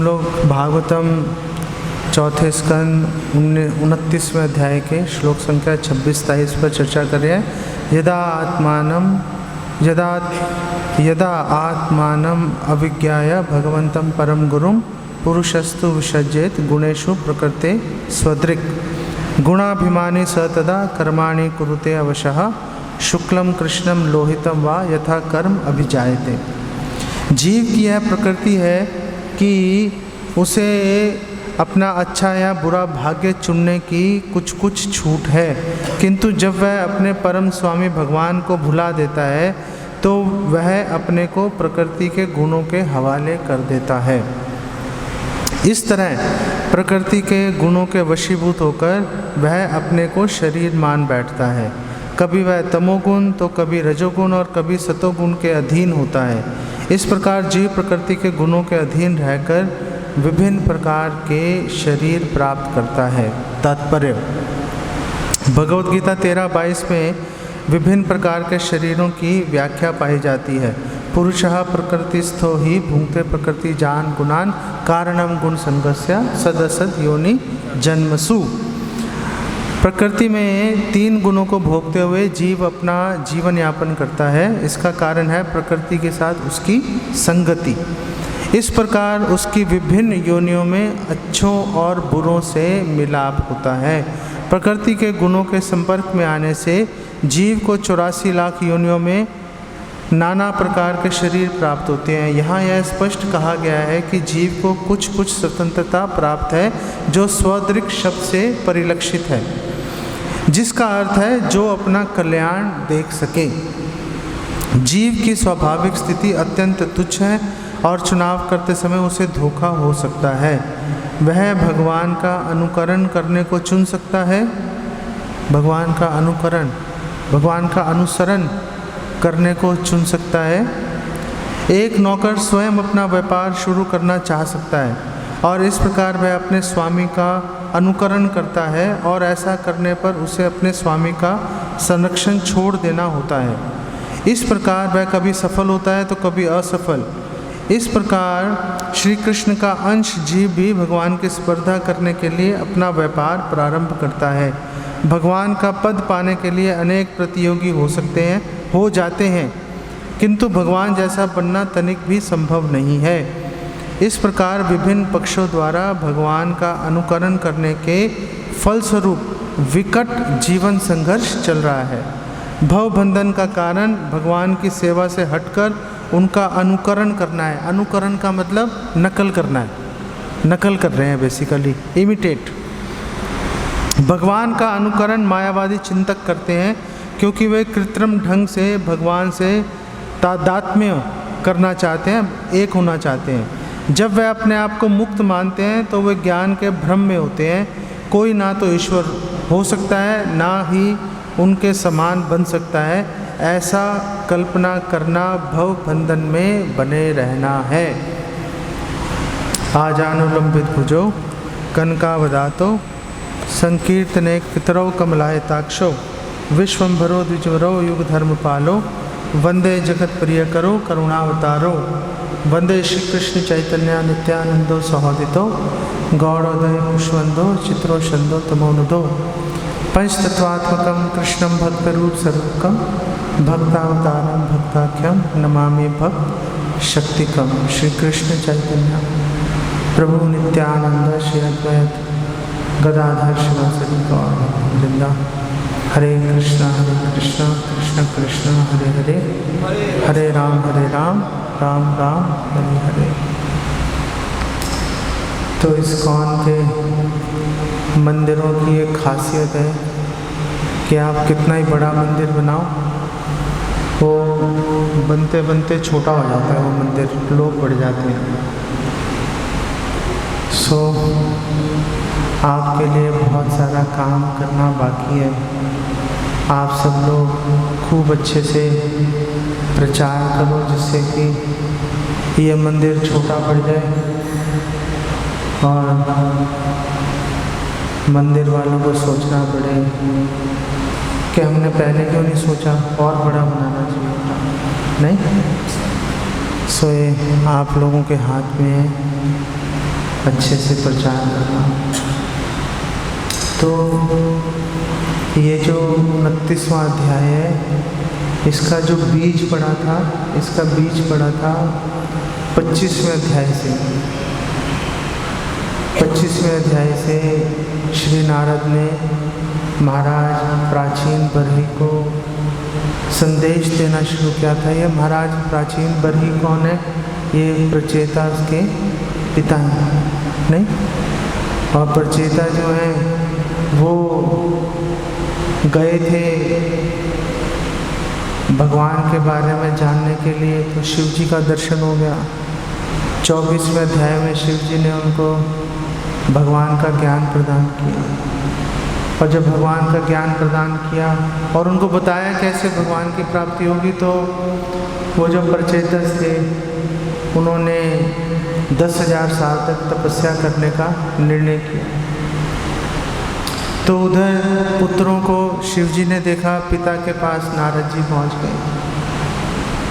हम लोग भागवतम चौथे स्कंद 29वें अध्याय के श्लोक संख्या 26-23 पर चर्चा कर रहे हैं। यदा आत्मानम अविज्ञाय भगवंतं परम गुरुम पुरुषस्तु विसज्जेत गुणेषु प्रकृते स्वदृक् गुणाभिमानी स तदा कर्माणि कुरुते अवशः शुक्लम कृष्णम लोहितम वा यथा कर्म अभिजायते। जीव की यह प्रकृति है कि उसे अपना अच्छा या बुरा भाग्य चुनने की कुछ छूट है, किंतु जब वह अपने परम स्वामी भगवान को भुला देता है तो वह अपने को प्रकृति के गुणों के हवाले कर देता है। इस तरह प्रकृति के गुणों के वशीभूत होकर वह अपने को शरीर मान बैठता है। कभी वह तमोगुण तो कभी रजोगुण और कभी सतोगुण के अधीन होता है। इस प्रकार जीव प्रकृति के गुणों के अधीन रहकर विभिन्न प्रकार के शरीर प्राप्त करता है। तात्पर्य: भगवद गीता 13:22 में विभिन्न प्रकार के शरीरों की व्याख्या पाई जाती है। पुरुषः प्रकृतिस्थो ही भुंक्ते प्रकृति जान गुणान कारणम गुण संगस्य सदसद योनि जन्मसु। प्रकृति में 3 गुणों को भोगते हुए जीव अपना जीवन यापन करता है। इसका कारण है प्रकृति के साथ उसकी संगति। इस प्रकार उसकी विभिन्न योनियों में अच्छों और बुरों से मिलाप होता है। प्रकृति के गुणों के संपर्क में आने से जीव को 84 लाख योनियों में नाना प्रकार के शरीर प्राप्त होते हैं। यहाँ यह स्पष्ट कहा गया है कि जीव को कुछ स्वतंत्रता प्राप्त है जो स्वदृक् शब्द से परिलक्षित है, जिसका अर्थ है जो अपना कल्याण देख सके। जीव की स्वाभाविक स्थिति अत्यंत तुच्छ है और चुनाव करते समय उसे धोखा हो सकता है। वह भगवान का अनुकरण करने को चुन सकता है, भगवान का अनुसरण करने को चुन सकता है। एक नौकर स्वयं अपना व्यापार शुरू करना चाह सकता है और इस प्रकार वह अपने स्वामी का अनुकरण करता है, और ऐसा करने पर उसे अपने स्वामी का संरक्षण छोड़ देना होता है। इस प्रकार वह कभी सफल होता है तो कभी असफल। इस प्रकार श्री कृष्ण का अंश जीव भी भगवान की स्पर्धा करने के लिए अपना व्यापार प्रारंभ करता है। भगवान का पद पाने के लिए अनेक प्रतियोगी हो जाते हैं, किंतु भगवान जैसा बनना तनिक भी संभव नहीं है। इस प्रकार विभिन्न पक्षों द्वारा भगवान का अनुकरण करने के फलस्वरूप विकट जीवन संघर्ष चल रहा है। भवबंधन का कारण भगवान की सेवा से हटकर उनका अनुकरण करना है। अनुकरण का मतलब नकल करना है, नकल कर रहे हैं बेसिकली, इमिटेट। भगवान का अनुकरण मायावादी चिंतक करते हैं क्योंकि वे कृत्रिम ढंग से भगवान से तादात्म्य करना चाहते हैं, एक होना चाहते हैं। जब वे अपने आप को मुक्त मानते हैं तो वे ज्ञान के भ्रम में होते हैं। कोई ना तो ईश्वर हो सकता है, ना ही उनके समान बन सकता है। ऐसा कल्पना करना भव बंधन में बने रहना है। आजानुलंबित भुजौ कनकावदातो संकीर्तने पितरौ कमलायताक्षो विश्वंभरो द्विजवरो युग धर्मपालो वंदे जगत प्रिय करो करुणावतारो वंदे श्री कृष्ण चैतन्य नित्यानंदो सहोदितो गौड़ोदय पुष्पंदो चित्रो छंदो तमोनुदो पंचतत्वात्मकं कृष्णं भक्तरूप स्वरूपकं भक्तावतारं भक्ताख्यं नमामि भक्त शक्तिकं। श्री कृष्ण चैतन्य प्रभु नित्यानंद श्री अद्वैत गदाधर शिवासरि गौर वृंदा। हरे कृष्णा कृष्ण कृष्ण हरे हरे, हरे राम राम राम हरे हरे। तो इस्कॉन के मंदिरों की एक खासियत है कि आप कितना ही बड़ा मंदिर बनाओ, वो बनते बनते छोटा हो जाता है वो मंदिर, लोग बढ़ जाते हैं। आपके लिए बहुत सारा काम करना बाकी है। आप सब लोग खूब अच्छे से प्रचार करो जिससे कि ये मंदिर छोटा बढ़ जाए और मंदिर वालों को सोचना पड़े कि हमने पहले क्यों नहीं सोचा और बड़ा बनाना चाहिए। नहीं, सो ये आप लोगों के हाथ में है अच्छे से प्रचार करना। तो ये जो 29वां अध्याय है, इसका जो बीज पड़ा था, इसका बीज पड़ा था 25वें अध्याय से। 25वें अध्याय से श्री नारद ने महाराज प्राचीन बरही को संदेश देना शुरू किया था। ये महाराज प्राचीन बरही कौन है? ये प्रचेता के पिता हैं, नहीं? और प्रचेता जो हैं वो गए थे भगवान के बारे में जानने के लिए, तो शिव जी का दर्शन हो गया। 24वें अध्याय में शिव जी ने उनको भगवान का ज्ञान प्रदान किया। और जब भगवान का ज्ञान प्रदान किया और उनको बताया कैसे भगवान की प्राप्ति होगी, तो वो जो प्रचेतस थे उन्होंने 10,000 साल तक तपस्या करने का निर्णय किया। तो उधर पुत्रों को शिव जी ने देखा, पिता के पास नारद जी पहुंच गए।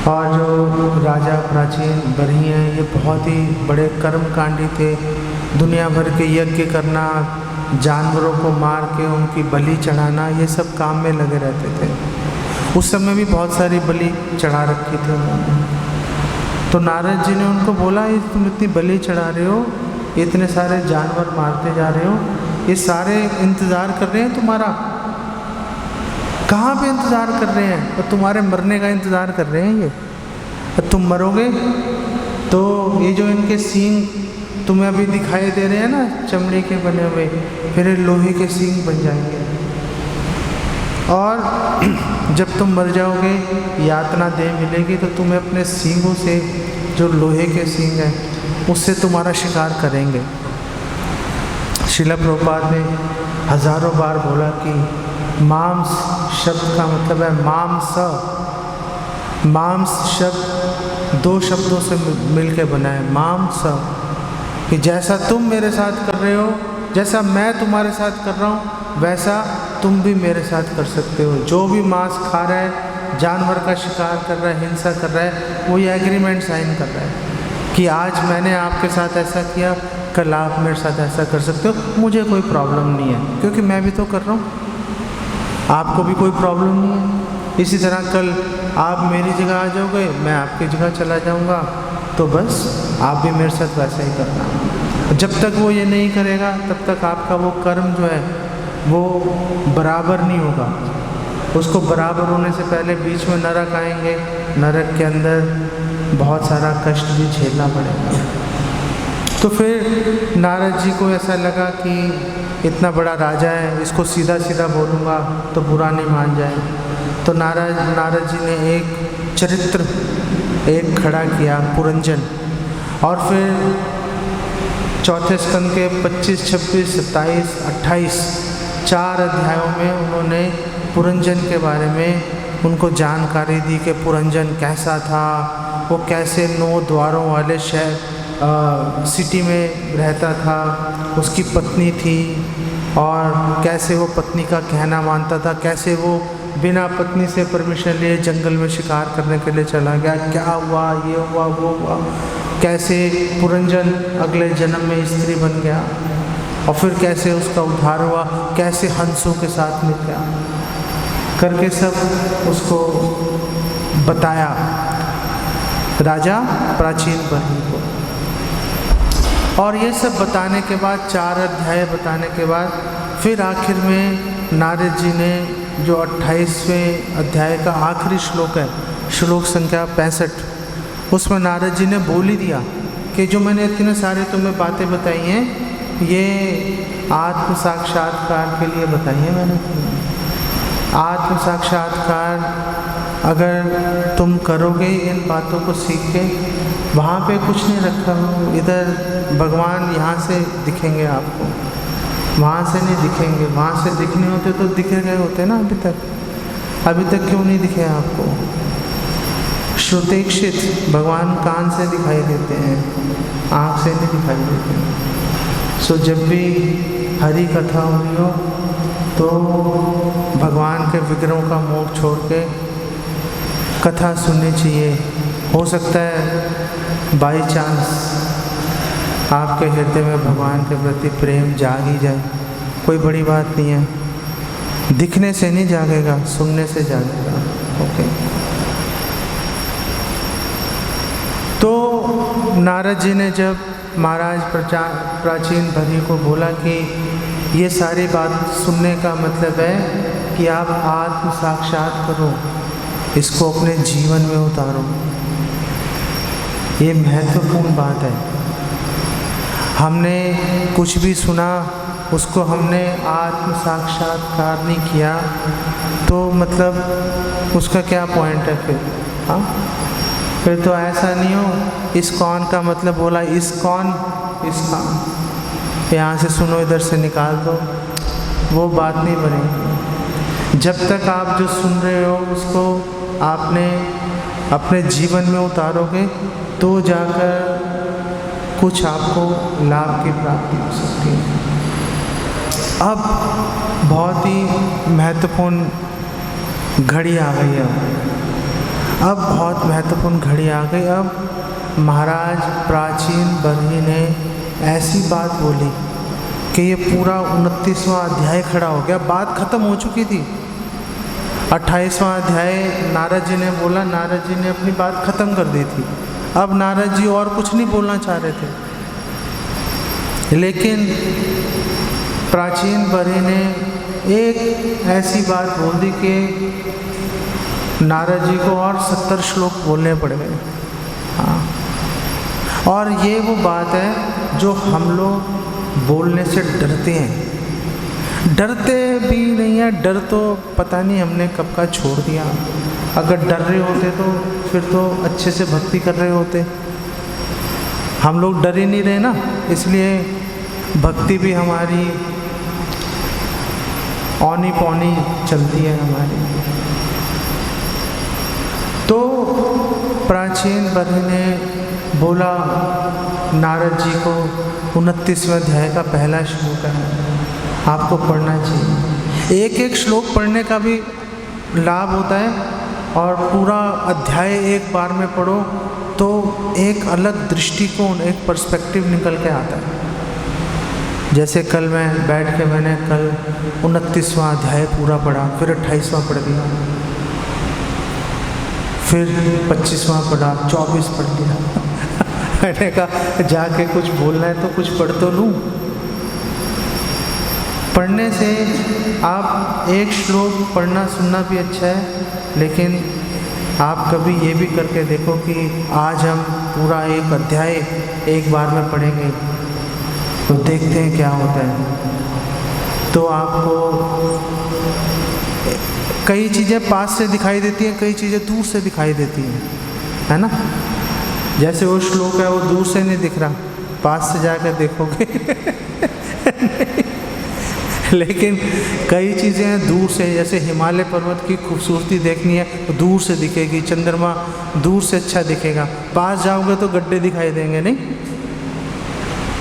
और जो राजा प्राचीन बरही हैं, ये बहुत ही बड़े कर्मकांडी थे। दुनिया भर के यज्ञ करना, जानवरों को मार के उनकी बलि चढ़ाना, ये सब काम में लगे रहते थे। उस समय भी बहुत सारी बलि चढ़ा रखी थी उन्होंने। तो नारद जी ने उनको बोला, ये तुम इतनी बलि चढ़ा रहे हो, इतने सारे जानवर मारते जा रहे हो, ये सारे इंतज़ार कर रहे हैं तुम्हारा। कहाँ पे इंतज़ार कर रहे हैं? और तुम्हारे मरने का इंतज़ार कर रहे हैं ये। और तुम मरोगे तो ये जो इनके सींग तुम्हें अभी दिखाई दे रहे हैं ना, चमड़े के बने हुए, फिर ये लोहे के सींग बन जाएंगे। और जब तुम मर जाओगे, यातना दे मिलेगी, तो तुम्हें अपने सींगों से, जो लोहे के सींग हैं, उससे तुम्हारा शिकार करेंगे। श्रील प्रभुपाद ने हजारों बार बोला कि मांस शब्द का मतलब है मांस। मांस शब्द 2 शब्दों से मिलकर बना है, मांस। कि जैसा तुम मेरे साथ कर रहे हो, जैसा मैं तुम्हारे साथ कर रहा हूँ, वैसा तुम भी मेरे साथ कर सकते हो। जो भी मांस खा रहा है, जानवर का शिकार कर रहा है, हिंसा कर रहा है, वो ये एग्रीमेंट साइन कर रहा है कि आज मैंने आपके साथ ऐसा किया, कल आप मेरे साथ ऐसा कर सकते हो, मुझे कोई प्रॉब्लम नहीं है, क्योंकि मैं भी तो कर रहा हूँ, आपको भी कोई प्रॉब्लम नहीं है। इसी तरह कल आप मेरी जगह आ जाओगे, मैं आपकी जगह चला जाऊँगा, तो बस आप भी मेरे साथ वैसा ही करना। जब तक वो ये नहीं करेगा, तब तक आपका वो कर्म जो है वो बराबर नहीं होगा। उसको बराबर होने से पहले बीच में नरक आएंगे, नरक के अंदर बहुत सारा कष्ट भी झेलना पड़ेगा। तो फिर नारद जी को ऐसा लगा कि इतना बड़ा राजा है, इसको सीधा सीधा बोलूँगा तो बुरा नहीं मान जाए। तो नारद जी ने एक चरित्र खड़ा किया, पुरंजन। और फिर चौथे स्कंद के 25, 26, 27, 28 4 अध्यायों में उन्होंने पुरंजन के बारे में उनको जानकारी दी कि पुरंजन कैसा था, वो कैसे 9 द्वारों वाले सिटी में रहता था, उसकी पत्नी थी, और कैसे वो पत्नी का कहना मानता था, कैसे वो बिना पत्नी से परमिशन लिए जंगल में शिकार करने के लिए चला गया, क्या हुआ, ये हुआ, वो हुआ, कैसे पुरंजन अगले जन्म में स्त्री बन गया, और फिर कैसे उसका उद्धार हुआ, कैसे हंसों के साथ मिल गया, करके सब उसको बताया राजा प्राचीन बरही को। और ये सब बताने के बाद, 4 अध्याय बताने के बाद, फिर आखिर में नारद जी ने जो 28वें अध्याय का आखिरी श्लोक है, श्लोक संख्या 65, उसमें नारद जी ने बोल ही दिया कि जो मैंने इतने सारे तुम्हें बातें बताई हैं, ये आत्म साक्षात्कार के लिए बताई हैं मैंने तुम्हें। आत्म साक्षात्कार अगर तुम करोगे इन बातों को सीख के, वहाँ पे कुछ नहीं रखा हो, इधर भगवान यहाँ से दिखेंगे आपको, वहाँ से नहीं दिखेंगे। वहाँ से दिखने होते तो दिखे गए होते ना अभी तक क्यों नहीं दिखे आपको? श्रुतेक्षित, भगवान कान से दिखाई देते हैं, आँख से नहीं दिखाई देते। सो जब भी हरि कथा हो रही हो तो भगवान के विग्रहों का मोह छोड़ के कथा सुननी चाहिए। हो सकता है बाई चांस आपके हृदय में भगवान के प्रति प्रेम जाग ही जाए, कोई बड़ी बात नहीं है। दिखने से नहीं जागेगा, सुनने से जागेगा। ओके। तो नारद जी ने जब महाराज प्राचीन बरही को बोला कि ये सारी बात सुनने का मतलब है कि आप आत्म साक्षात करो, इसको अपने जीवन में उतारो, ये महत्वपूर्ण बात है। हमने कुछ भी सुना, उसको हमने आत्म साक्षात्कार नहीं किया, तो मतलब उसका क्या पॉइंट है फिर? हाँ, फिर तो ऐसा नहीं हो इस्कॉन का मतलब बोला इस्कॉन, यहाँ से सुनो इधर से निकाल दो, वो बात नहीं बनेगी। जब तक आप जो सुन रहे हो उसको आपने अपने जीवन में उतारोगे तो जाकर कुछ आपको लाभ की प्राप्ति हो सकती है। अब बहुत ही महत्वपूर्ण घड़ी आ गई है। अब बहुत महत्वपूर्ण घड़ी आ गई। अब महाराज प्राचीन बरही ने ऐसी बात बोली कि ये पूरा 29वां अध्याय खड़ा हो गया। बात खत्म हो चुकी थी। 28वां अध्याय नारद जी ने बोला, नारद जी ने अपनी बात खत्म कर दी थी। अब नारद जी और कुछ नहीं बोलना चाह रहे थे, लेकिन प्राचीन बरही ने एक ऐसी बात बोल दी कि नारद जी को और 70 श्लोक बोलने पड़ गए। हाँ, और ये वो बात है जो हम लोग बोलने से डरते हैं। डरते भी नहीं है, डर तो पता नहीं हमने कब का छोड़ दिया। अगर डर रहे होते तो फिर तो अच्छे से भक्ति कर रहे होते। हम लोग डर ही नहीं रहे ना, इसलिए भक्ति भी हमारी औनी पौनी चलती है हमारी। तो प्राचीन बरही ने बोला नारद जी को 29वें अध्याय का पहला श्लोक है, आपको पढ़ना चाहिए। एक एक श्लोक पढ़ने का भी लाभ होता है, और पूरा अध्याय एक बार में पढ़ो तो एक अलग दृष्टिकोण, एक पर्सपेक्टिव निकल के आता है। जैसे कल मैं बैठ के मैंने कल 29वां अध्याय पूरा पढ़ा, फिर 28वां पढ़ दिया, फिर 25वां पढ़ा, 24 पढ़ दिया। मैंने कहा जाके कुछ बोलना है तो कुछ पढ़ तो लूँ। पढ़ने से आप एक श्लोक पढ़ना सुनना भी अच्छा है, लेकिन आप कभी ये भी करके देखो कि आज हम पूरा एक अध्याय एक बार में पढ़ेंगे तो देखते हैं क्या होता है। तो आपको कई चीज़ें पास से दिखाई देती हैं, कई चीज़ें दूर से दिखाई देती हैं, है ना। जैसे वो श्लोक है वो दूर से नहीं दिख रहा, पास से जाकर देखोगे लेकिन कई चीज़ें हैं दूर से, जैसे हिमालय पर्वत की खूबसूरती देखनी है तो दूर से दिखेगी, चंद्रमा दूर से अच्छा दिखेगा, पास जाओगे तो गड्ढे दिखाई देंगे नहीं,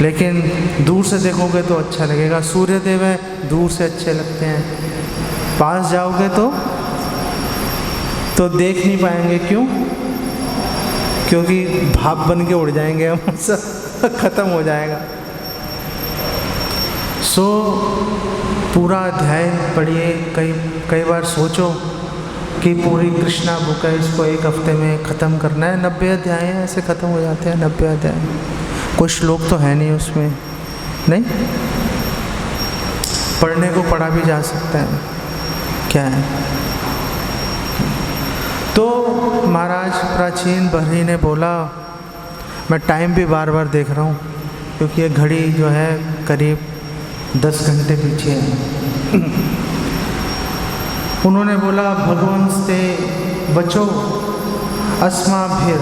लेकिन दूर से देखोगे तो अच्छा लगेगा। सूर्य देव है दूर से अच्छे लगते हैं, पास जाओगे तो देख नहीं पाएंगे। क्यों? क्योंकि भाप बन के उड़ जाएंगे हम, सब खत्म हो जाएगा। सो पूरा अध्याय पढ़िए, कई बार सोचो कि पूरी कृष्णा बुक है, इसको एक हफ्ते में ख़त्म करना है। 90 अध्याय हैं, ऐसे ख़त्म हो जाते हैं 90 अध्याय। कोई श्लोक तो है नहीं उसमें, नहीं, पढ़ने को पढ़ा भी जा सकता है, क्या है। तो महाराज प्राचीन बरही ने बोला, मैं टाइम भी बार बार देख रहा हूँ क्योंकि ये घड़ी जो है करीब 10 घंटे पीछे है। उन्होंने बोला भगवंस्ते बचो अस्माभिर,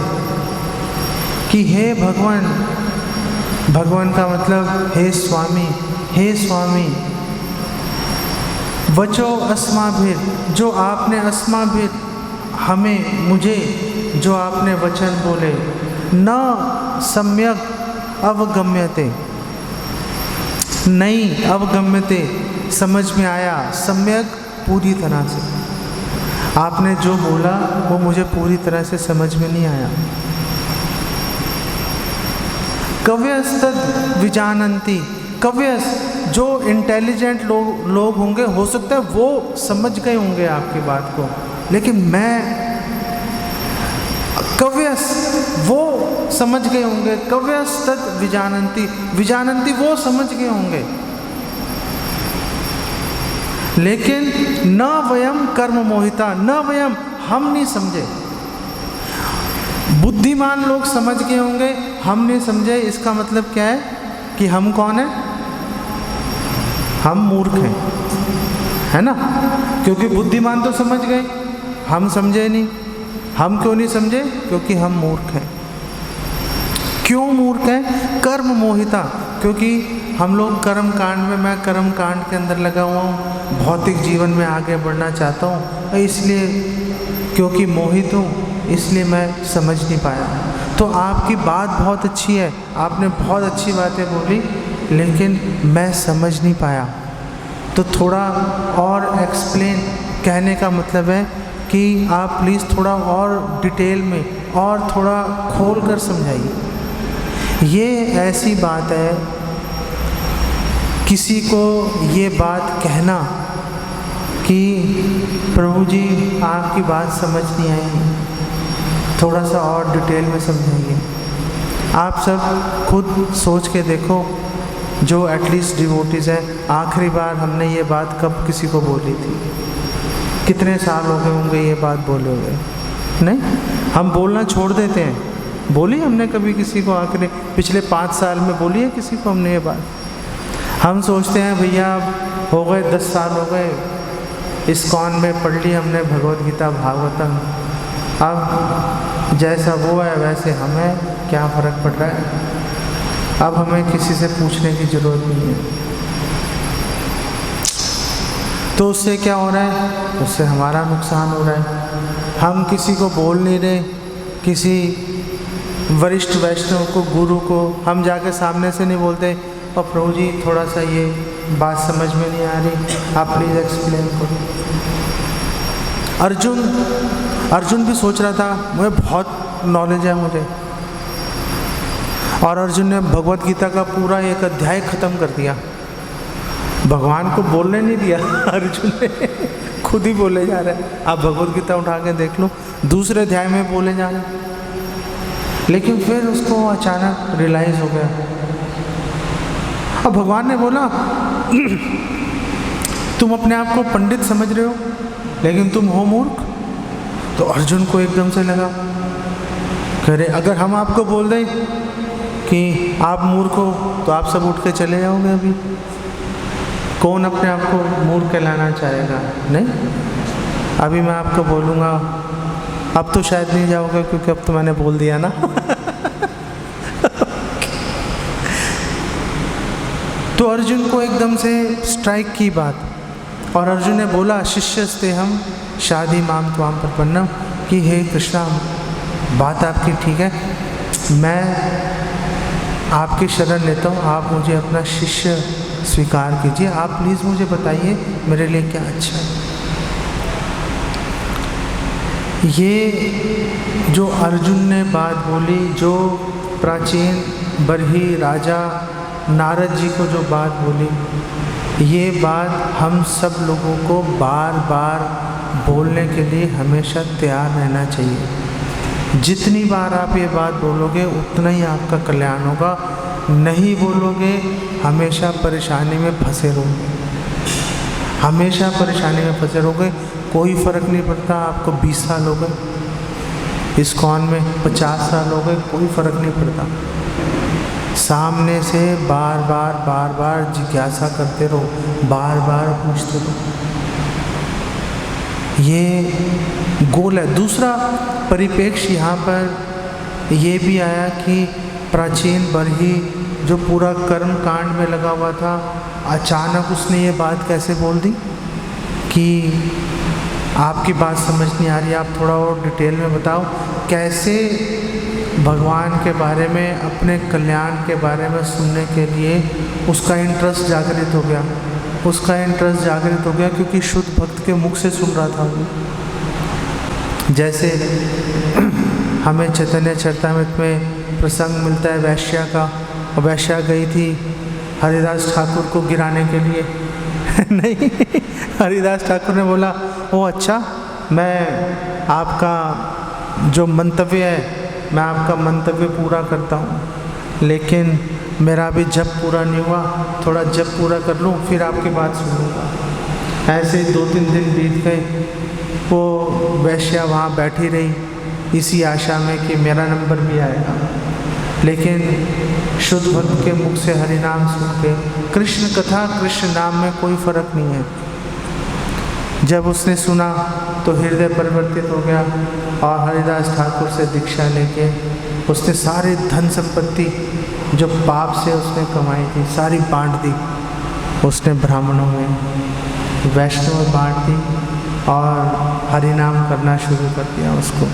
कि हे भगवान, भगवान का मतलब हे स्वामी, हे स्वामी, वचो अस्माभिर, जो आपने अस्माभिर हमें, मुझे जो आपने वचन बोले, न सम्यक अवगम्यते, नहीं अवगम्यते समझ में आया, सम्यक पूरी तरह से, आपने जो बोला वो मुझे पूरी तरह से समझ में नहीं आया। कव्यस्तद विजानन्ति, कव्यस जो इंटेलिजेंट लोग होंगे, हो सकता है वो समझ गए होंगे आपकी बात को, लेकिन मैं कव्यस वो समझ गए होंगे, कव्यस्तद विजानन्ति, विजानन्ति वो समझ गए होंगे, लेकिन न वयम कर्म मोहिता, न वयम हम नहीं समझे। बुद्धिमान लोग समझ गए होंगे, हम नहीं समझे। इसका मतलब क्या है कि हम कौन है? हम मूर्ख हैं, है ना? क्योंकि बुद्धिमान तो समझ गए, हम समझे नहीं। हम क्यों नहीं समझे? क्योंकि हम मूर्ख हैं। क्यों मूर्ख हैं? कर्म मोहिता, क्योंकि हम लोग कर्म कांड में, मैं कर्म कांड के अंदर लगा हुआ हूँ, भौतिक जीवन में आगे बढ़ना चाहता हूँ, इसलिए क्योंकि मोहित हूँ इसलिए मैं समझ नहीं पाया। तो आपकी बात बहुत अच्छी है, आपने बहुत अच्छी बातें बोली, लेकिन मैं समझ नहीं पाया। तो थोड़ा और एक्सप्लेन, कहने का मतलब है कि आप प्लीज़ थोड़ा और डिटेल में और थोड़ा खोल कर समझाइए। ये ऐसी बात है, किसी को ये बात कहना कि प्रभु जी आपकी बात समझ नहीं आई, थोड़ा सा और डिटेल में समझाइए। आप सब खुद सोच के देखो, जो एटलीस्ट डिवोटीज़ हैं, आखिरी बार हमने ये बात कब किसी को बोली थी? कितने साल हो गए होंगे ये बात बोले हुए? नहीं, हम बोलना छोड़ देते हैं। बोली हमने कभी किसी को? आखिरी पिछले 5 साल में बोली है किसी को हमने ये बात? हम सोचते हैं भैया हो गए 10 साल हो गए, इस्कॉन में पढ़ ली हमने भगवद गीता भागवतम, अब जैसा वो है वैसे हमें क्या फ़र्क पड़ रहा है? अब हमें किसी से पूछने की ज़रूरत नहीं है। तो उससे क्या हो रहा है? उससे हमारा नुकसान हो रहा है। हम किसी को बोल नहीं रहे, किसी वरिष्ठ वैष्णव को, गुरु को हम जाके सामने से नहीं बोलते, और प्रभु जी थोड़ा सा ये बात समझ में नहीं आ रही, आप प्लीज़ एक्सप्लेन करो। अर्जुन भी सोच रहा था मुझे बहुत नॉलेज है मुझे, और अर्जुन ने भगवत गीता का पूरा एक अध्याय ख़त्म कर दिया, भगवान को बोलने नहीं दिया। अर्जुन ने खुद ही बोले जा रहे हैं। आप भगवत गीता उठा के देख लो, दूसरे अध्याय में बोले जा रहे हैं। लेकिन फिर उसको अचानक रियलाइज़ हो गया, अब भगवान ने बोला तुम अपने आप को पंडित समझ रहे हो, लेकिन तुम हो मूर्ख। तो अर्जुन को एकदम से लगा, कह रहे अगर हम आपको बोल दें कि आप मूर्ख हो तो आप सब उठ के चले जाओगे। अभी कौन अपने आप को मूर्ख कहलाना चाहेगा? नहीं, अभी मैं आपको बोलूँगा, अब तो शायद नहीं जाओगे क्योंकि अब तो मैंने बोल दिया ना। तो अर्जुन को एकदम से स्ट्राइक की बात, और अर्जुन ने बोला शिष्यस्ते हम शादी माम त्वाम प्रपन्नम, कि हे कृष्णा बात आपकी ठीक है, मैं आपकी शरण लेता हूँ, आप मुझे अपना शिष्य स्वीकार कीजिए, आप प्लीज़ मुझे बताइए मेरे लिए क्या अच्छा है। ये जो अर्जुन ने बात बोली, जो प्राचीन बरही राजा नारद जी को जो बात बोली, ये बात हम सब लोगों को बार बार बोलने के लिए हमेशा तैयार रहना चाहिए। जितनी बार आप ये बात बोलोगे उतना ही आपका कल्याण होगा, नहीं बोलोगे हमेशा परेशानी में फंसे रहोगे, हमेशा परेशानी में फंसे रहोगे। कोई फ़र्क नहीं पड़ता आपको 20 साल हो गए इस्कॉन में, 50 साल हो गए, कोई फ़र्क नहीं पड़ता। सामने से बार बार जिज्ञासा करते रहो, बार बार पूछते रहो, ये गोल है। दूसरा परिप्रेक्ष्य यहाँ पर ये भी आया कि प्राचीन बरही जो पूरा कर्म कांड में लगा हुआ था, अचानक उसने ये बात कैसे बोल दी कि आपकी बात समझ नहीं आ रही, आप थोड़ा और डिटेल में बताओ। कैसे भगवान के बारे में, अपने कल्याण के बारे में सुनने के लिए उसका इंटरेस्ट जागृत हो गया, उसका इंटरेस्ट जागृत हो गया क्योंकि शुद्ध भक्त के मुख से सुन रहा था वो। जैसे हमें चैतन्य चरितामृत में प्रसंग मिलता है वैश्या का, वैश्या गई थी हरिदास ठाकुर को गिराने के लिए नहीं, हरिदास ठाकुर ने बोला ओ अच्छा, मैं आपका जो मंतव्य है मैं आपका मंतव्य पूरा करता हूँ, लेकिन मेरा भी जप पूरा नहीं हुआ, थोड़ा जप पूरा कर लूँ फिर आपकी बात सुनूँगा। ऐसे 2-3 दिन बीत गए। वो वैश्या वहाँ बैठी रही इसी आशा में कि मेरा नंबर भी आएगा, लेकिन शुद्ध भक्त के मुख से हरि नाम सुन के कृष्ण कथा कृष्ण नाम में कोई फर्क नहीं है। जब उसने सुना तो हृदय परिवर्तित हो गया और हरिदास ठाकुर से दीक्षा लेके उसने सारी धन संपत्ति जो पाप से उसने कमाई थी सारी बांट दी। उसने ब्राह्मणों में, वैष्णव में बांट दी और हरि नाम करना शुरू कर दिया उसको।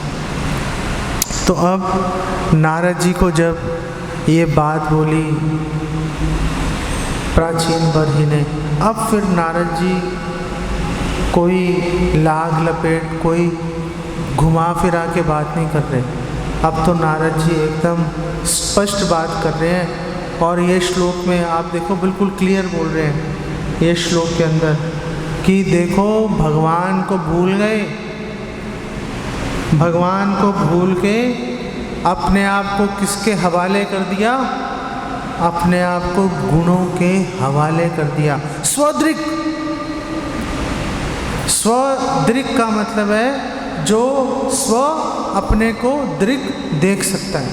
तो अब नारद जी को जब ये बात बोली प्राचीन बरही ने, अब फिर नारद जी कोई लाग लपेट, कोई घुमा फिरा के बात नहीं कर रहे। अब तो नारद जी एकदम स्पष्ट बात कर रहे हैं और ये श्लोक में आप देखो बिल्कुल क्लियर बोल रहे हैं ये श्लोक के अंदर कि देखो भगवान को भूल गए, भगवान को भूल के अपने आप को किसके हवाले कर दिया, अपने आप को गुणों के हवाले कर दिया। स्वदृक्, स्वदृक् का मतलब है जो स्व अपने को दृक् देख सकता है,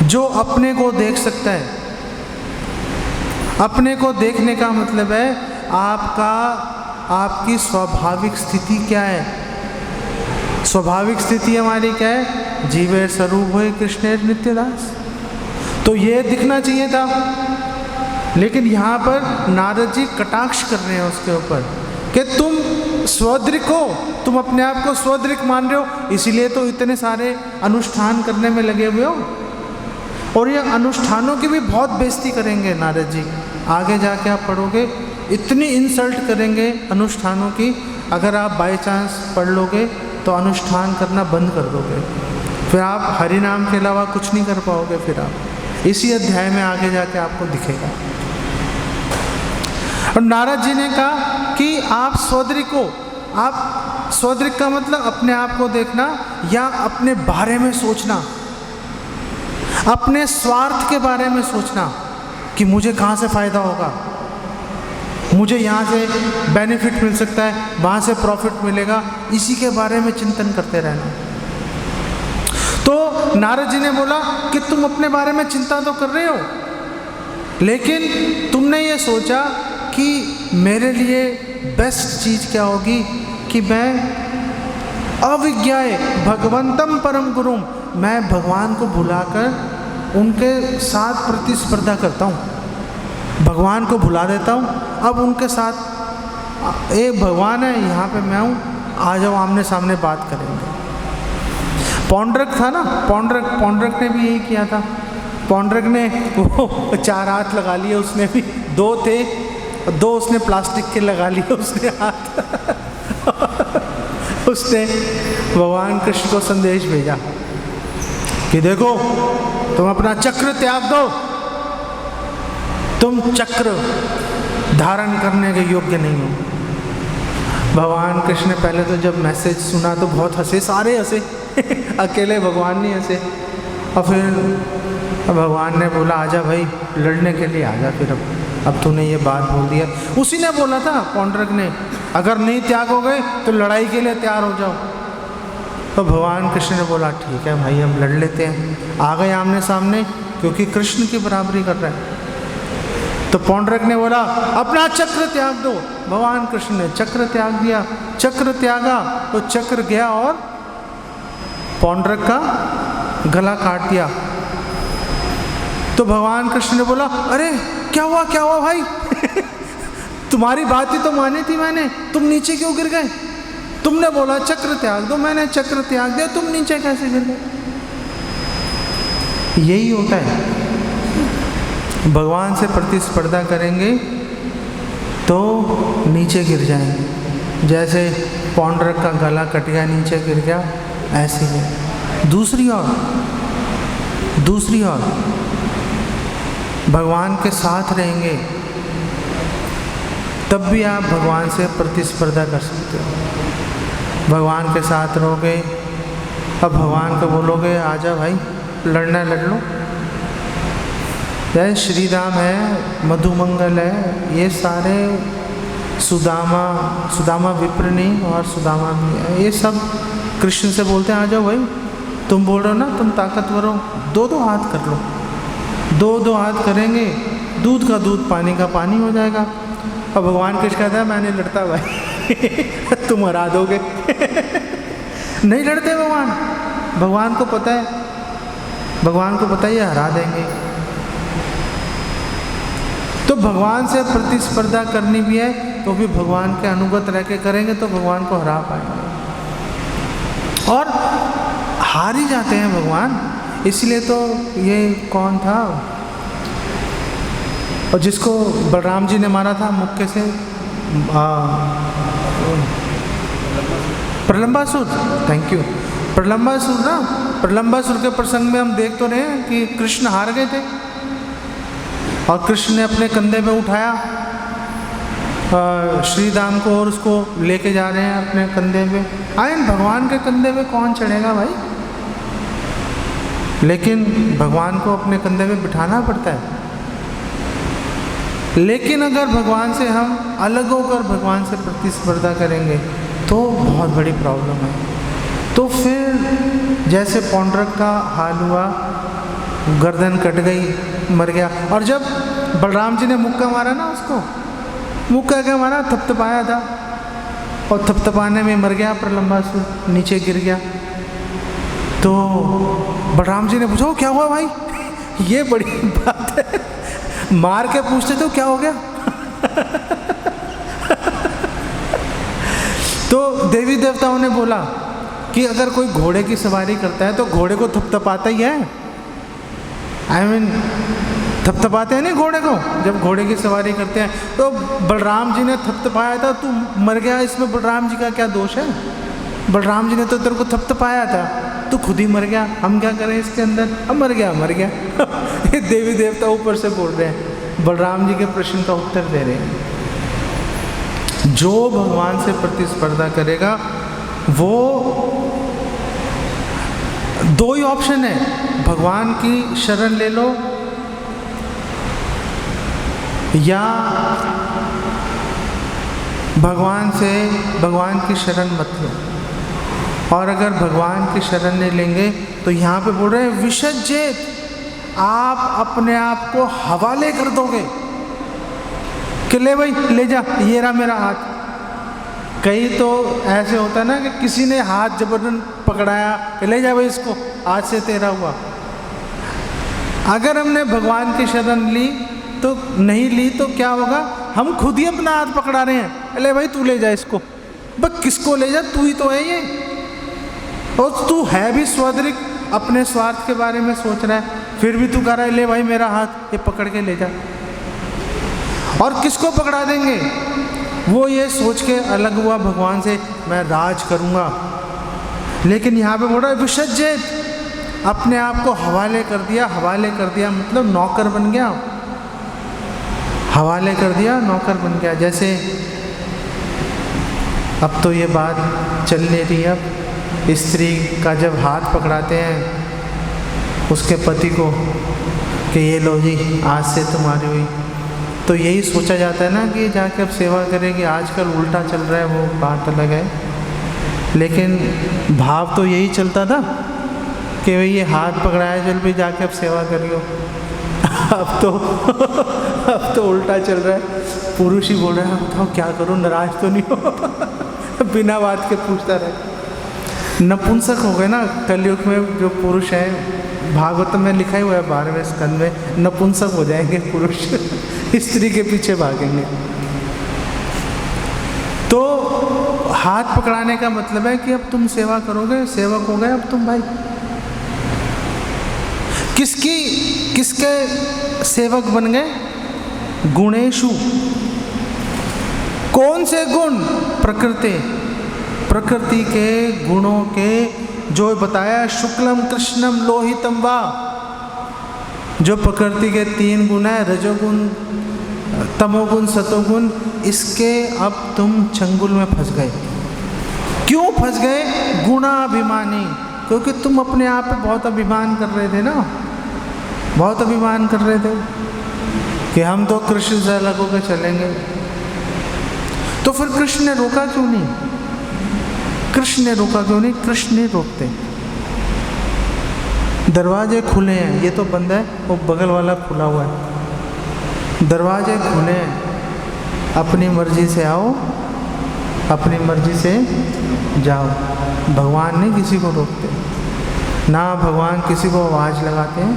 जो अपने को देख सकता है। अपने को देखने का मतलब है आपकी स्वाभाविक स्थिति क्या है। स्वाभाविक स्थिति हमारी क्या है, जीवेर स्वरूप होए कृष्णेर नित्यदास। तो ये दिखना चाहिए था, लेकिन यहाँ पर नारद जी कटाक्ष कर रहे हैं उसके ऊपर कि तुम स्वदृक् हो, तुम अपने आप को स्वदृक् मान रहे हो, इसीलिए तो इतने सारे अनुष्ठान करने में लगे हुए हो। और ये अनुष्ठानों की भी बहुत बेइज्जती करेंगे नारद जी, आगे जाके आप पढ़ोगे इतनी इंसल्ट करेंगे अनुष्ठानों की। अगर आप बाय चांस पढ़ लोगे तो अनुष्ठान करना बंद कर दोगे, फिर आप हरि नाम के अलावा कुछ नहीं कर पाओगे। फिर आप इसी अध्याय में आगे जाके आपको दिखेगा। और नारद जी ने कहा कि आप स्वदृक् हो। आप स्वदृक् का मतलब अपने आप को देखना या अपने बारे में सोचना, अपने स्वार्थ के बारे में सोचना कि मुझे कहाँ से फ़ायदा होगा, मुझे यहाँ से बेनिफिट मिल सकता है, वहाँ से प्रॉफिट मिलेगा, इसी के बारे में चिंतन करते रहना। तो नारद जी ने बोला कि तुम अपने बारे में चिंता तो कर रहे हो, लेकिन तुमने ये सोचा कि मेरे लिए बेस्ट चीज़ क्या होगी कि मैं अविज्ञाय भगवंतम परम गुरुम, मैं भगवान को भुलाकर उनके साथ प्रतिस्पर्धा करता हूँ, भगवान को भुला देता हूँ। अब उनके साथ एक भगवान है, यहाँ पे मैं हूँ, आ जाओ आमने सामने बात करेंगे। पौंड्रक था ना, पौंड्रक ने भी यही किया था। पौंड्रक ने वो 4 हाथ लगा लिए, उसने भी 2 थे, 2 उसने प्लास्टिक के लगा लिए उसने हाथ उसने भगवान कृष्ण को संदेश भेजा कि देखो तुम अपना चक्र त्याग दो, तुम चक्र धारण करने के योग्य नहीं हो। भगवान कृष्ण ने पहले तो जब मैसेज सुना तो बहुत हंसे, सारे हंसे अकेले भगवान नहीं हंसे। और फिर भगवान ने बोला आजा भाई, लड़ने के लिए आजा, फिर अब तूने ये बात बोल दिया। उसी ने बोला था पौंड्रक ने, अगर नहीं त्यागोगे तो लड़ाई के लिए तैयार हो जाओ। तो भगवान कृष्ण ने बोला ठीक है भाई, हम लड़ लेते हैं। आ गए आमने सामने, क्योंकि कृष्ण की बराबरी कर रहा है। तो पौंड्रक ने बोला अपना चक्र त्याग दो। भगवान कृष्ण ने चक्र त्याग दिया। चक्र त्यागा तो चक्र गया और पौंड्रक का गला काट दिया। तो भगवान कृष्ण ने बोला अरे क्या हुआ भाई तुम्हारी बात ही तो मानी थी मैंने, तुम नीचे क्यों गिर गए? तुमने बोला चक्र त्याग दो, मैंने चक्र त्याग दिया, तुम नीचे कैसे गिर गए? यही होता है, भगवान से प्रतिस्पर्धा करेंगे तो नीचे गिर जाएंगे। जैसे पौंड्रक का गला कट गया, नीचे गिर गया, ऐसे ही। दूसरी ओर भगवान के साथ रहेंगे तब भी आप भगवान से प्रतिस्पर्धा कर सकते हो। भगवान के साथ रहोगे, अब भगवान को बोलोगे आजा भाई लड़ना लड़ लो। जैसे श्रीराम है, मधुमंगल है, ये सारे सुदामा विप्रनी और सुदामा भी है, ये सब कृष्ण से बोलते हैं आ जाओ भाई, तुम बोल रहे हो ना तुम ताकतवर हो, दो हाथ कर लो। दो हाथ करेंगे, दूध का दूध पानी का पानी हो जाएगा। अब भगवान कृष्ण कहता है मैं नहीं लड़ता भाई तुम हरा दोगे नहीं लड़ते भगवान को पता है, भगवान को पता है ये हरा देंगे। तो भगवान से प्रतिस्पर्धा करनी भी है तो भी भगवान के अनुगत रह के करेंगे तो भगवान को हरा पाएंगे। और हार ही जाते हैं भगवान, इसलिए तो ये कौन था और जिसको बलराम जी ने मारा था मुक्के से, प्रलंबासुर, थैंक यू, प्रलंबासुर ना। प्रलंबासुर के प्रसंग में हम देख तो रहे हैं कि कृष्ण हार गए थे और कृष्ण ने अपने कंधे पे उठाया श्री राम को और उसको लेके जा रहे हैं अपने कंधे पे। आयन भगवान के कंधे पे कौन चढ़ेगा भाई, लेकिन भगवान को अपने कंधे पे बिठाना पड़ता है। लेकिन अगर भगवान से हम अलग होकर भगवान से प्रतिस्पर्धा करेंगे तो बहुत बड़ी प्रॉब्लम है। तो फिर जैसे पौंड्रक का हाल हुआ, गर्दन कट गई, मर गया। और जब बलराम जी ने मुक्का मारा ना, उसको मुक्का क्या मारा, थपथपाया था और थपथपाने में मर गया प्रलंबासुर, नीचे गिर गया। तो बलराम जी ने पूछा क्या हुआ भाई ये बड़ी बात है, मार के पूछते तो क्या हो गया तो देवी देवताओं ने बोला कि अगर कोई घोड़े की सवारी करता है तो घोड़े को थपथपाता ही है, थपथपाते हैं नहीं घोड़े को जब घोड़े की सवारी करते हैं। तो बलराम जी ने थपथपाया था, तू मर गया, इसमें बलराम जी का क्या दोष है? बलराम जी ने तो तेरे को थपथपाया था, तू खुद ही मर गया, हम क्या करें इसके अंदर, अब मर गया ये देवी देवता ऊपर से बोल रहे हैं, बलराम जी के प्रश्न का उत्तर दे रहे हैं। जो भगवान से प्रतिस्पर्धा करेगा वो दो ही ऑप्शन है, भगवान की शरण ले लो या भगवान की शरण मत लो। और अगर भगवान की शरण नहीं लेंगे तो यहाँ पे बोल रहे हैं विसर्जित, आप अपने आप को हवाले कर दोगे कि ले भाई ले जा, ये रहा मेरा हाथ। कई तो ऐसे होता ना कि किसी ने हाथ जबरदन पकड़ाया, ले जा भाई इसको, आज से तेरा हुआ। अगर हमने भगवान की शरण ली तो नहीं ली तो क्या होगा, हम खुद ही अपना हाथ पकड़ा रहे हैं, ले भाई तू ले जा इसको। बस किसको ले जा, तू ही तो है ये, और तू है भी स्वदृक, अपने स्वार्थ के बारे में सोच रहा है, फिर भी तू कह रहा है ले भाई मेरा हाथ, ये पकड़ के ले जा। और किसको पकड़ा देंगे, वो ये सोच के अलग हुआ भगवान से, मैं राज करूँगा। लेकिन यहाँ पे बोल रहा है विसर्जित, अपने आप को हवाले कर दिया। हवाले कर दिया मतलब नौकर बन गया, हवाले कर दिया, नौकर बन गया। जैसे अब तो ये बात चल नहीं रही, अब स्त्री का जब हाथ पकड़ाते हैं उसके पति को कि ये लो जी आज से तुम्हारी हुई, तो यही सोचा जाता है ना कि जाके अब सेवा करेगी। आजकल उल्टा चल रहा है, वो बात अलग है, लेकिन भाव तो यही चलता था कि भाई ये हाथ पकड़ाया, चल भी जाके अब सेवा करियो। अब तो उल्टा चल रहा है, पुरुष ही बोल रहा है बताओ क्या करूं, नाराज तो नहीं हो बिना बात के पूछता रहे। नपुंसक हो गए ना कलयुग में जो पुरुष है, भागवत में लिखा ही हुआ है 12वें स्कंद में, नपुंसक हो जाएंगे पुरुष स्त्री के पीछे भागेंगे। तो हाथ पकड़ाने का मतलब है कि अब तुम सेवा करोगे, सेवक हो गए अब तुम भाई। किसके सेवक बन गए, गुणेशु। कौन से गुण, प्रकृति के गुणों के, जो बताया शुक्लम कृष्णम लोहितम वा, जो प्रकृति के 3 गुण है, रजोगुण, तमोगुण, सतोगुण, इसके अब तुम चंगुल में फंस गए। क्यों फंस गए? गुणाभिमानी, क्योंकि तुम अपने आप पे बहुत अभिमान कर रहे थे ना, बहुत अभिमान कर रहे थे कि हम तो कृष्ण से अलग होकर चलेंगे। तो फिर कृष्ण ने रोका क्यों नहीं? कृष्ण ने रोका क्यों नहीं? कृष्ण नहीं रोकते। दरवाजे खुले हैं, ये तो बंद है, वो बगल वाला खुला हुआ है। दरवाजे खुले हैं, अपनी मर्जी से आओ, अपनी मर्जी से जाओ। भगवान नहीं किसी को रोकते, ना भगवान किसी को आवाज़ लगाते हैं,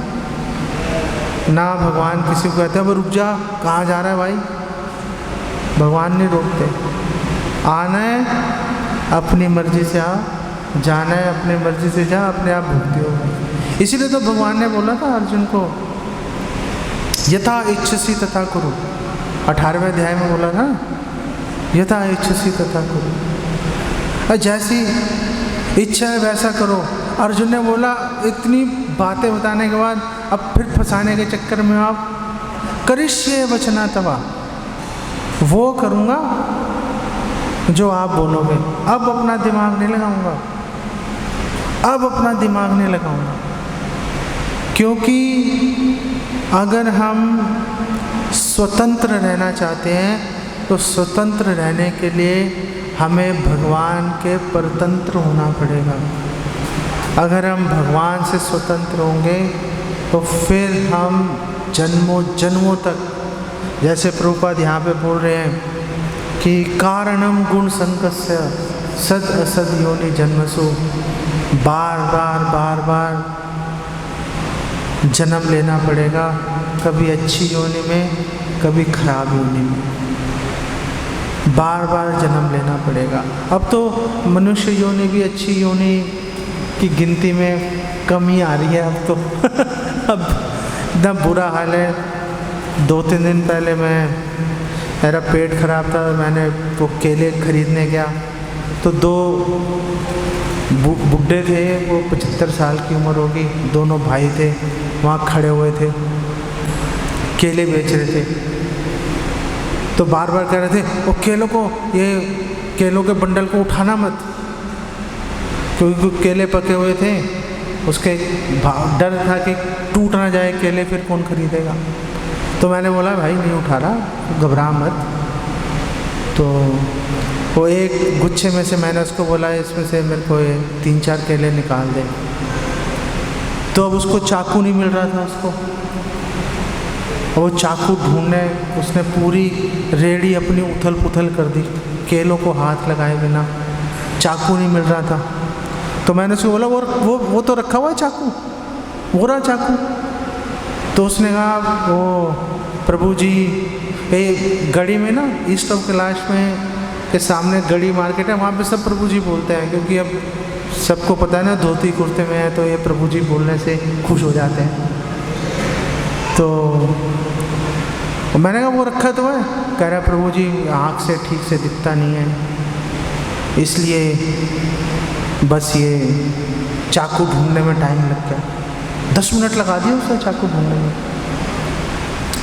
ना भगवान किसी को कहते हैं अब रुक जा, कहाँ जा रहा है भाई। भगवान नहीं रोकते। आना है अपनी मर्जी से आ, जाना है अपनी मर्जी से जा, अपने आप भुगते हो। इसीलिए तो भगवान ने बोला था अर्जुन को, यथा इच्छसी तथा कुरु। 18वें अध्याय में बोला था, यथा इच्छसी तथा कुरु, जैसी इच्छा है वैसा करो। अर्जुन ने बोला, इतनी बातें बताने के बाद अब फिर फंसाने के चक्कर में आप, करिष्ये वचना तवा, वो करूँगा जो आप बोलोगे, अब अपना दिमाग नहीं लगाऊंगा, अब अपना दिमाग नहीं लगाऊंगा। क्योंकि अगर हम स्वतंत्र रहना चाहते हैं तो स्वतंत्र रहने के लिए हमें भगवान के परतंत्र होना पड़ेगा। अगर हम भगवान से स्वतंत्र होंगे तो फिर हम जन्मों जन्मों तक, जैसे प्रभुपाद यहाँ पे बोल रहे हैं कि कारणम गुण संकस्य सद असद योनि जन्मसु, बार बार जन्म लेना पड़ेगा, कभी अच्छी योनि में, कभी खराब योनि में, बार बार जन्म लेना पड़ेगा। अब तो मनुष्य योनि भी अच्छी योनि की गिनती में कमी आ रही है अब तो अब इतना बुरा हाल है। 2-3 दिन पहले मेरा पेट खराब था, मैंने वो केले खरीदने गया तो 2 बुड्ढे थे, वो 75 साल की उम्र होगी, दोनों भाई थे, वहाँ खड़े हुए थे, केले बेच रहे थे। तो बार बार कह रहे थे, वो केलों को, ये केलों के बंडल को उठाना मत, क्योंकि केले पके हुए थे, उसके डर था कि टूट ना जाए केले, फिर कौन खरीदेगा। तो मैंने बोला भाई नहीं उठा रहा, घबरा मत। तो वो एक गुच्छे में से मैंने उसको बोला इसमें से मेरे को 3-4 केले निकाल दे। तो अब उसको चाकू नहीं मिल रहा था उसको, वो चाकू ढूंढने उसने पूरी रेडी अपनी उथल पुथल कर दी, केलों को हाथ लगाए बिना, चाकू नहीं मिल रहा था। तो मैंने उसको बोला वो तो रखा हुआ है चाकू, वो रहा चाकू। तो उसने कहा वो प्रभु जी, ये गढ़ी में ना, ईस्ट ऑफ कैलाश में के सामने गढ़ी मार्केट है, वहाँ पे सब प्रभु जी बोलते हैं, क्योंकि अब सबको पता है ना धोती कुर्ते में है तो ये प्रभु जी बोलने से खुश हो जाते हैं। तो मैंने कहा वो रखा तो है, कह रहा प्रभु जी आँख से ठीक से दिखता नहीं है, इसलिए बस ये चाकू ढूंढने में टाइम लग गया। 10 मिनट लगा दिया उसने चाकू ढूंढने में।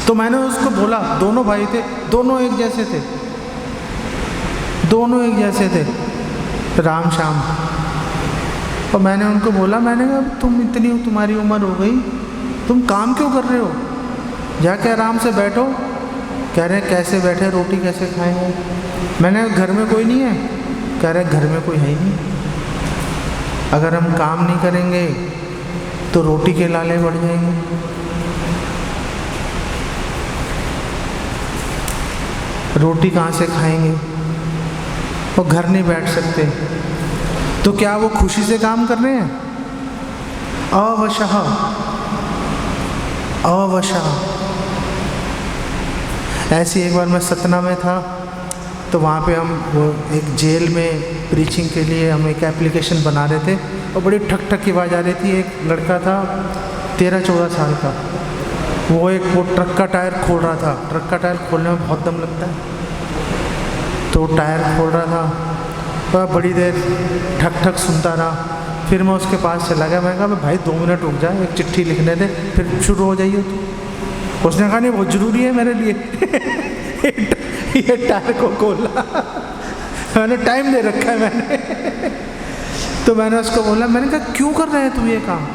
तो मैंने उसको बोला, दोनों भाई थे, दोनों एक जैसे थे, दोनों एक जैसे थे, राम श्याम। और मैंने उनको बोला, मैंने कहा तुम इतनी तुम्हारी उम्र हो गई, तुम काम क्यों कर रहे हो, जाके आराम से बैठो। कह रहे कैसे बैठे, रोटी कैसे खाएंगे। मैंने घर में कोई नहीं है, कह रहे घर में कोई है ही नहीं, अगर हम काम नहीं करेंगे तो रोटी के लाले बढ़ जाएंगे। रोटी कहाँ से खाएंगे, वो घर नहीं बैठ सकते, तो क्या वो खुशी से काम कर रहे हैं? अवशः ऐसी एक बार मैं सतना में था, तो वहाँ पे हम वो एक जेल में प्रीचिंग के लिए हम एक एप्लीकेशन बना रहे थे, और बड़ी ठक ठक की आवाज़ आ रही थी। एक लड़का था 13-14 साल का, वो ट्रक का टायर खोल रहा था। ट्रक का टायर खोलने में बहुत दम लगता है, तो टायर खोल रहा था, तो बड़ी देर ठक ठक सुनता रहा। फिर मैं उसके पास चला गया, मैंने कहा भाई 2 मिनट रुक जा, एक चिट्ठी लिखने दे, फिर शुरू हो जाइए तो। उसने कहा नहीं बहुत ज़रूरी है मेरे लिए ये टायर को खोला मैंने टाइम दे रखा है मैंने तो मैंने उसको बोला, मैंने कहा क्यों कर रहे हैं तू ये काम,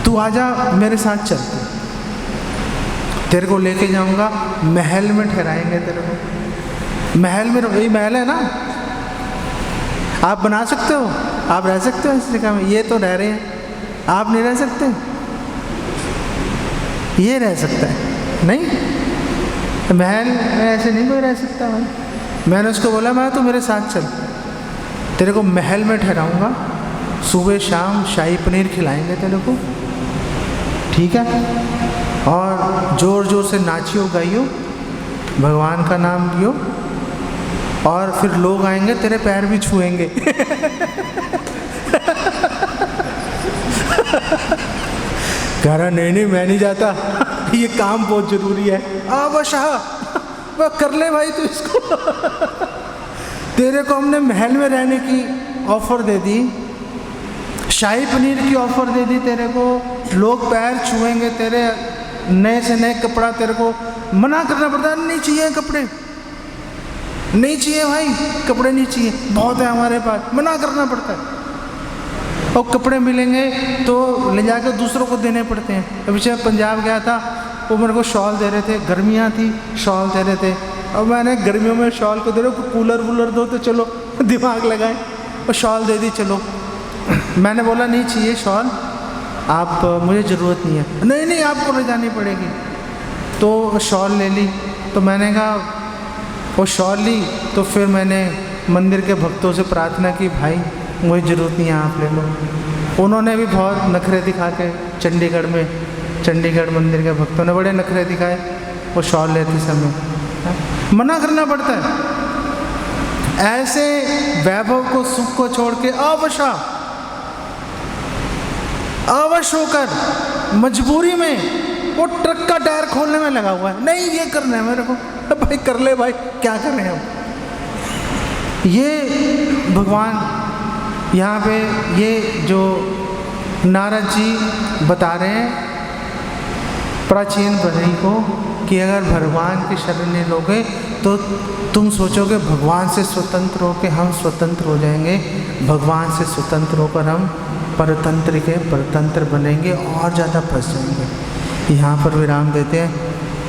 तू आजा मेरे साथ चल, तेरे को लेके जाऊंगा, महल में ठहराएंगे तेरे को, महल में, यही महल है ना, आप बना सकते हो, आप रह सकते हो इस जगह में, ये तो रह रहे हैं, आप नहीं रह सकते, ये रह सकता है नहीं, महल में ऐसे नहीं कोई रह सकता भाई। मैंने उसको बोला मैं तो मेरे साथ चल, तेरे को महल में ठहराऊंगा, सुबह शाम शाही पनीर खिलाएंगे तेरे को, ठीक है, और ज़ोर ज़ोर से नाचियो गाइयो, भगवान का नाम लियो, और फिर लोग आएंगे तेरे पैर भी छुएंगे कह रहा नहीं मैं नहीं जाता ये काम बहुत ज़रूरी है। वह कर ले भाई तू इसको तेरे को हमने महल में रहने की ऑफ़र दे दी, शाही पनीर की ऑफ़र दे दी तेरे को, लोग पैर छुएंगे तेरे, नए से नए कपड़ा तेरे को मना करना पड़ता है, नहीं चाहिए कपड़े, नहीं चाहिए भाई कपड़े नहीं चाहिए, बहुत है हमारे पास, मना करना पड़ता है, और कपड़े मिलेंगे तो ले जाकर दूसरों को देने पड़ते हैं। अभी जब पंजाब गया था वो मेरे को शॉल दे रहे थे, गर्मियाँ थी शॉल दे रहे थे, और मैंने गर्मियों में शॉल को दे रहे हो, कूलर वूलर दो तो चलो दिमाग लगाए, और शॉल दे दी चलो। मैंने बोला नहीं चाहिए शॉल, आप मुझे ज़रूरत नहीं है, नहीं आपको ले जानी पड़ेगी, तो शॉल ले ली। तो मैंने कहा वो शॉल ली, तो फिर मैंने मंदिर के भक्तों से प्रार्थना की भाई मुझे ज़रूरत नहीं है आप ले लो। उन्होंने भी बहुत नखरे दिखा के, चंडीगढ़ मंदिर के भक्तों ने बड़े नखरे दिखाए वो शॉल लेते समय, मना करना पड़ता है। ऐसे वैभव को, सुख को छोड़ के अवश होकर मजबूरी में वो ट्रक का टायर खोलने में लगा हुआ है, नहीं ये करना है मेरे को, भाई कर ले भाई, क्या कर रहे हैं हम। ये भगवान यहाँ पे ये जो नारद जी बता रहे हैं प्राचीन बरही को कि अगर भगवान की शरण नहीं लोगे तो तुम सोचोगे भगवान से स्वतंत्र होकर हम स्वतंत्र हो जाएंगे, भगवान से स्वतंत्र होकर हम परतंत्र के परतंत्र बनेंगे और ज़्यादा फंस जाएंगे। यहाँ पर विराम देते हैं।